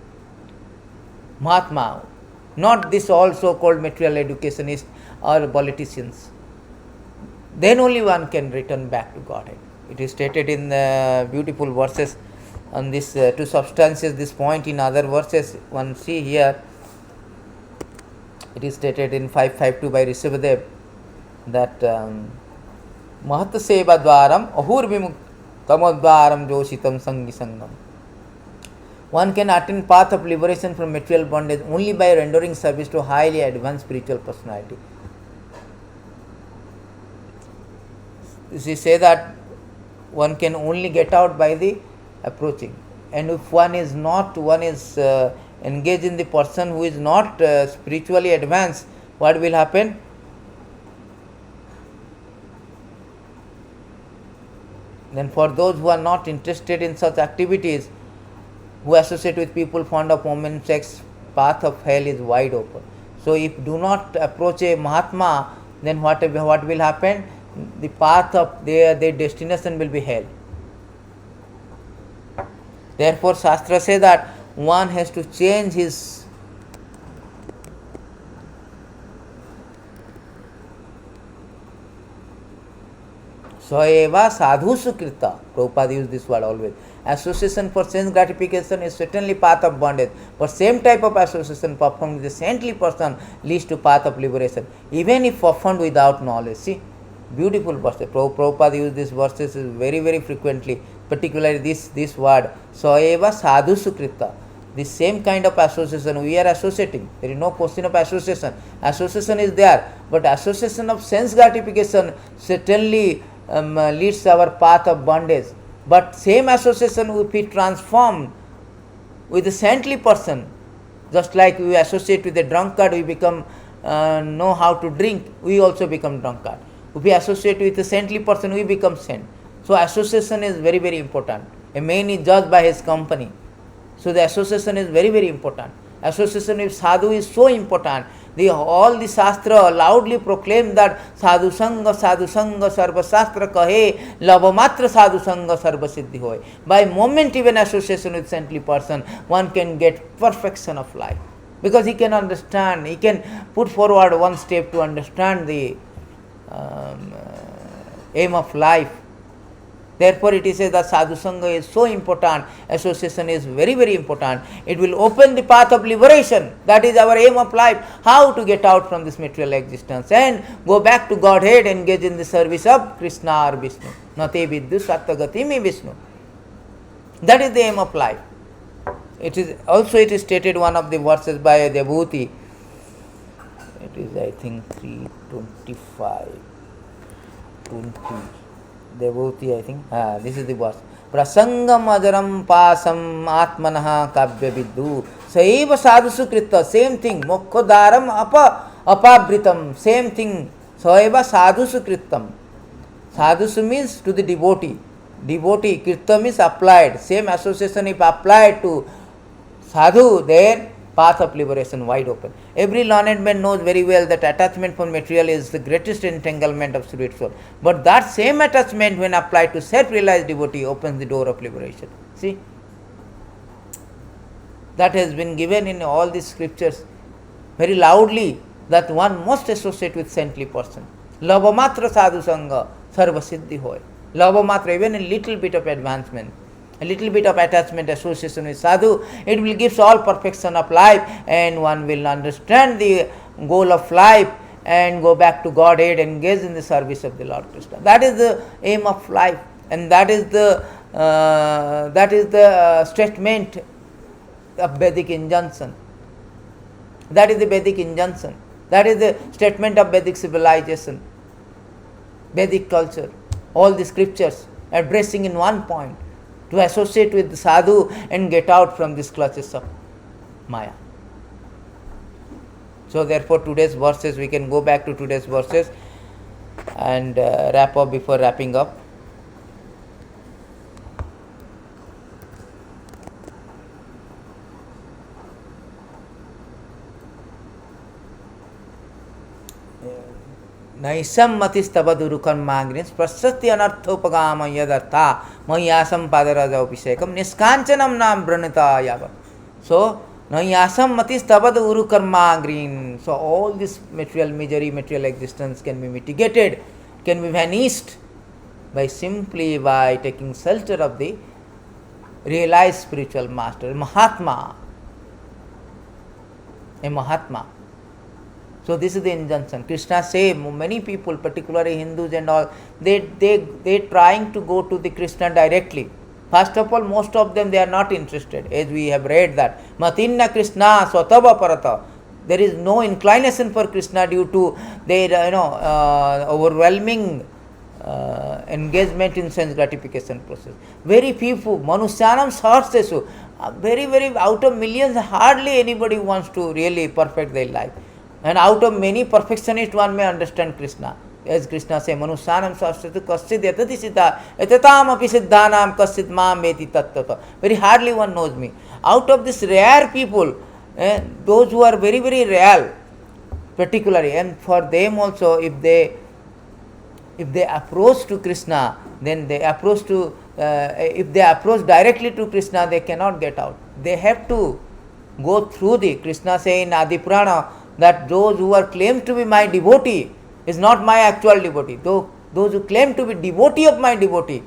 Mahatma, not this all so-called material educationists or politicians. Then only one can return back to Godhead. It is stated in the beautiful verses on this to substantiate this point in other verses. One see here, it is stated in 552 by Rishabhadev that Mahat Seva Dwaram Ahur Vimuktamodvaram Joshitam Sangi Sangam. One can attain path of liberation from material bondage only by rendering service to highly advanced spiritual personality. You say that one can only get out by the approaching, and if one is engaged in the person who is not spiritually advanced, what will happen? Then for those who are not interested in such activities, who associate with people fond of women, sex, path of hell is wide open. So if do not approach a Mahatma, then what will happen? The path of their destination will be hell. Therefore, Shastra says that one has to change his Soeva sadhu sukrita. Prabhupada used this word always. Association for sense gratification is certainly path of bondage, but same type of association performed with a saintly person leads to path of liberation, even if performed without knowledge. See, beautiful verses. Prabhupada used these verses very, very frequently, particularly this word, Soeva sadhu sukrita. The same kind of association we are associating. There is no question of association. Association is there, but association of sense gratification certainly leads to our path of bondage. But same association if we transform with a saintly person, just like we associate with a drunkard, we become know how to drink, we also become drunkard. If we associate with a saintly person, we become saint. So association is very, very important. A man is judged by his company. So the association is very, very important. Association with sadhu is so important. All the Shastra loudly proclaim that sadhu sanga sarva shastra kahe lavamatra sadhu sanga sarva siddhi hoy. By moment even association with saintly person, one can get perfection of life. Because he can understand, he can put forward one step to understand the aim of life. Therefore, it is said that sadhu sangha is so important, association is very, very important. It will open the path of liberation. That is our aim of life, how to get out from this material existence and go back to Godhead, engage in the service of Krishna or Vishnu. Nate viddu sattagati me Vishnu. That is the aim of life. It is stated one of the verses by Devhuti. It is, I think, 325, 20. Devhuti, I think. This is the verse. Prasangam ajaram pasam atmanaha kavya viddu saiva sadhu sukrita. Same thing. Mokkhodaram apabritam. Same thing. Saiva sadhu sukritam. Sadhu means to the devotee. Devotee. Kirta means applied. Same association if applied to sadhu, then path of liberation wide open. Every learned man knows very well that attachment for material is the greatest entanglement of spirit soul. But that same attachment, when applied to self-realized devotee, opens the door of liberation. See? That has been given in all these scriptures very loudly, that one must associate with saintly person. Lavamatra sadhu sangha sarva siddhi hoy. Lava matra, even a little bit of advancement, a little bit of attachment, association with sadhu, it will give all perfection of life, and one will understand the goal of life and go back to Godhead, engage in the service of the Lord Krishna. That is the aim of life, and that is the statement of Vedic injunction. That is the Vedic injunction. That is the statement of Vedic civilization, Vedic culture. All the scriptures addressing in one point to associate with the sadhu and get out from these clutches of Maya. So therefore today's verses, we can go back to today's verses and wrap up before wrapping up. नैषम मतिस्तवदुरु कर्माग्निं प्रशस्ति अनर्थोपगाम यदर्था मय्यासम पादराज अभिषेकम निष्कांचनम नाम वृणिता यावत्. So नैयासम मतिस्तवदुरु कर्माग्निं. So all this material misery, material existence can be mitigated, can be vanished by simply by taking shelter of the realized spiritual master, a Mahatma. A Mahatma. So this is the injunction. Krishna say many people, particularly Hindus and all, they trying to go to the Krishna directly. First of all, most of them, they are not interested, as we have read that Matinna Krishna Swatava Parata. There is no inclination for Krishna due to their overwhelming engagement in sense gratification process. Very few, Manusyanam Sahasresu, very out of millions, hardly anybody wants to really perfect their life. And out of many perfectionists, one may understand Krishna. As Krishna says, Manusyanam Sahasresu kaschid yatati siddha etatam api siddhanam kaschid mam veti tattva. Very hardly one knows me. Out of this rare people, those who are very, very rare, particularly, and for them also, if they approach to Krishna, then they approach to, if they approach directly to Krishna, they cannot get out. They have to go through the, Krishna say in Adi Purana, that those who are claimed to be my devotee is not my actual devotee. Though those who claim to be devotee of my devotee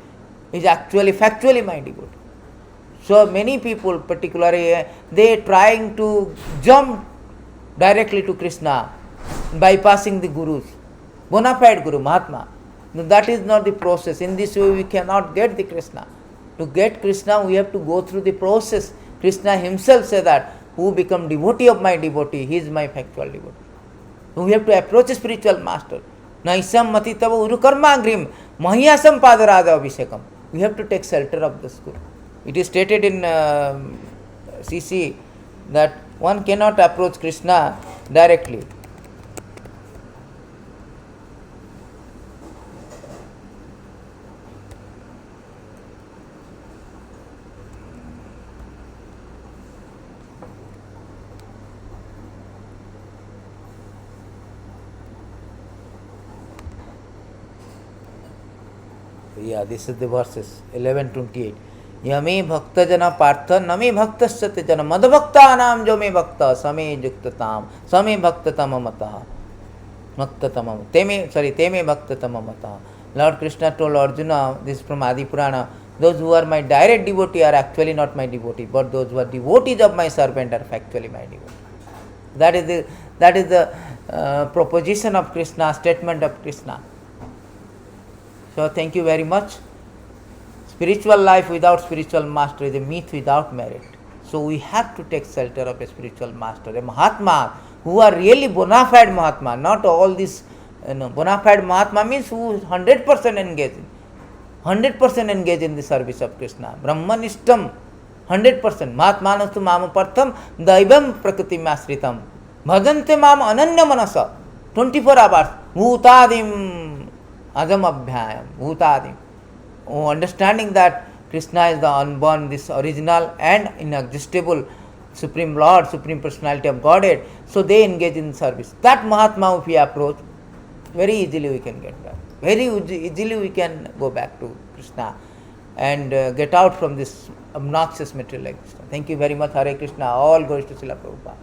is actually factually my devotee. So many people, particularly, they trying to jump directly to Krishna, bypassing the gurus, bona fide guru, Mahatma. No, that is not the process. In this way we cannot get the Krishna. To get Krishna, we have to go through the process. Krishna himself said that, who become devotee of my devotee, he is my factual devotee. So we have to approach a spiritual master. Naisam matitava urukarmagrim mahyasam padaraja abhishekam. We have to take shelter of the school. It is stated in CC that one cannot approach Krishna directly. Yeah, this is the verses 11:28. Yame bhakta jana partha name bhaktasya jana madbhakta nam jo me bhakta same yuktatam same bhaktatama mataha bhaktatama teme bhaktatama mataha. Lord Krishna told Arjuna, this is from Adi Purana, those who are my direct devotee are actually not my devotee, but those who are devotees of my servant are factually my devotee. That is the proposition of Krishna, statement of Krishna. So thank you very much. Spiritual life without spiritual master is a myth without merit. So we have to take shelter of a spiritual master, a Mahatma, who are really bona fide Mahatma, not all this, bona fide Mahatma means who 100% engage in the service of Krishna. Brahmanishtam, 100%. Mahatmanastu mamapartham daivam prakritim asritam. Bhajante mam ananya manasa. 24 hours. Bhutadim Ajam Abhyayam, Bhutadim. Understanding that Krishna is the unborn, this original and inexhaustible Supreme Lord, Supreme Personality of Godhead, so they engage in service. That Mahatma, if we approach, very easily we can get back. Very easily we can go back to Krishna and get out from this obnoxious material existence. Thank you very much. Hare Krishna. All glories to Srila Prabhupada.